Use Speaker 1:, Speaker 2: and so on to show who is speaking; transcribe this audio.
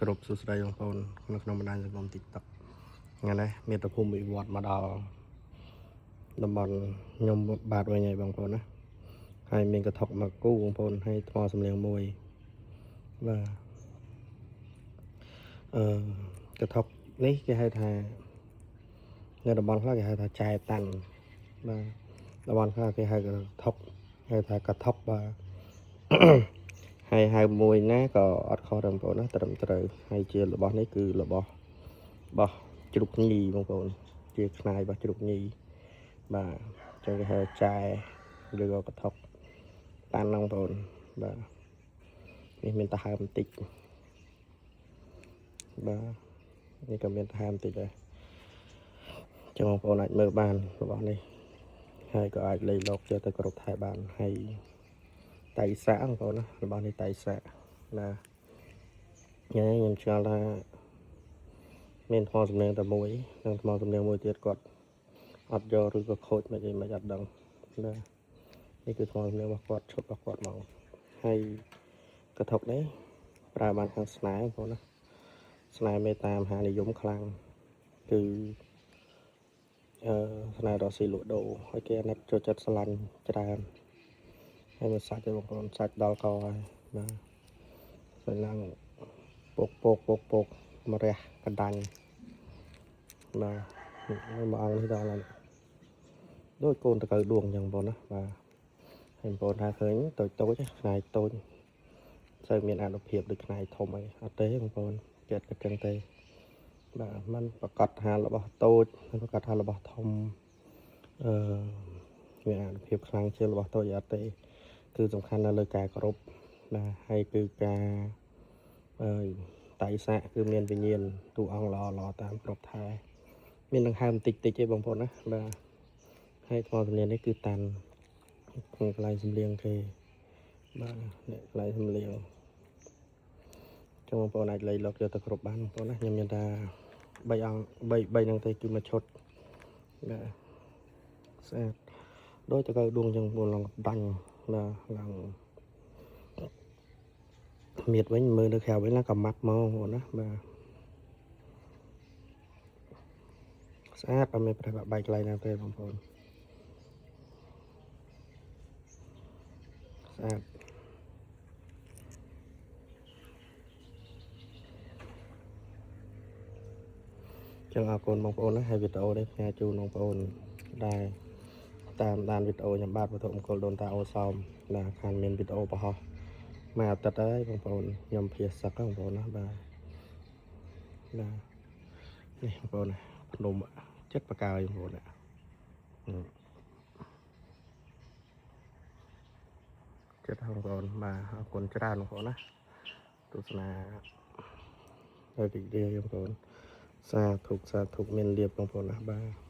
Speaker 1: គ្រប់សួស្តីបងប្អូននៅក្នុងបណ្ដាញសង្គម TikTok ថ្ងៃនេះមានប្រភពវិវត្តមកដល់តំបន់ខ្ញុំបាទវិញហើយបងប្អូនណាហើយមានកថុកមកគូបងប្អូនហើយថ្មសំលៀងមួយបាទកថុកនេះគេហៅថានៅតំបន់ខ្លះគេហៅថាចែតាន់បាទតំបន់ខ្លះគេហៅកថុកហៅថាកថុកបាទហើយហៅមួយណាក៏អត់ខុសដែរបងប្អូនណាត្រឹមត្រូវហើយជារបស់នេះគឺរបស់ជ្រូកញីបងប្អូនជាខ្នាយរបស់ជ្រូកញីបាទចឹងគេហៅចែឬក៏កថុកតាន់ហ្នឹងបងប្អូនបាទនេះមានតាហើមបន្តិចបាទនេះក៏មានតាហើមបន្តិចដែរចឹងបងប្អូនអាចមើលបានរបស់នេះហើយក៏អាចលៃលកយកទៅគ្រប់ថែបានហើយតៃសាក់បងប្អូនណារបស់នេះតៃសាក់ណាខ្ញុំឆ្ងល់ថាមានថ្មសំនៀងតែមួយនិងថ្មសំនៀងមួយទៀតគាត់អត់យកឬក៏ខូចមិនអីមិនអត់ដឹងណានេះគឺថ្មសំនៀងរបស់គាត់ឈុតរបស់គាត់មកហើយកថុកនេះប្រើបានខាងស្នេហ៍បងប្អូនណាស្នេហ៍មេត្តាមហានិយមខ្លាំងគឺស្នេហ៍រកស៊ីលក់ដូរហើយគេអាណិតចូលចិត្តស្រឡាញ់ច្រើនហើយមិនសាច់ទេបងប្អូនសាច់ដល់កហើយបាទស្លាំងពកមករះកណ្ដាញ់បាទមួយអង្គនេះដល់ហើយដូចកូនតកៅដួងអញ្ចឹងបងប្អូនណាបាទហើយបងប្អូនថាឃើញតូចខ្នាយតូចសូវមានអានុភាពដូចខ្នាយធំអីអត់ទេបងប្អូនចិត្តក៏ចឹងទេបាទมันប្រកាសថារបស់តូចมันប្រកាសថារបស់ធំមានអានុភាពខ្លាំងជាងរបស់តូចអត់ទេគឺសំខាន់នៅលើការគោរពបាទហើយគឺការតៃសាក់គឺមានវិញ្ញាណតួអង្គល្អតាមប្រពថែមានដង្ហើមតិចទេបងប្អូនណាបាទហើយថ្មសំនៀងនេះគឺតាន់ក្នុងកន្លែងសំលៀងគេបាទនេះកន្លែងសំលៀងចឹងបងប្អូនអាចលៃលកយកទៅគ្រប់បានបងប្អូនណាខ្ញុំមានថា3ហ្នឹងទេគឺមួយឈុតបាទស្អាតដូចតកៅដួងចឹងបងឡងដាញ់ណាឡើងមៀតវិញមើលនៅក្រៅវិញឡើងក៏ម៉ាត់មកបងប្អូនណាបាទស្អាតអត់មានប្រេះបែកកន្លែងណាទេបងប្អូនស្អាតចឹងអរគុណបងប្អូនណាហើយវីដេអូនេះផ្សាយជូនបងប្អូនដែលតាមដានវីដេអូខ្ញុំបាទវត្ថុមង្គលដូនតាអូសោមណាខានមានវីដេអូបង្ហោះមួយអាទិត្យហើយបងប្អូនខ្ញុំភាសឹកបងប្អូនណាបាទណានេះបងប្អូនណាភ្នំចិត្តបកាយបងប្អូនណាចិត្តបងប្អូនបាទអរគុណច្រើនបងប្អូនណាទស្សនាហើយរីករាយបងប្អូនសាធុមានលៀបបងប្អូនណាបាទ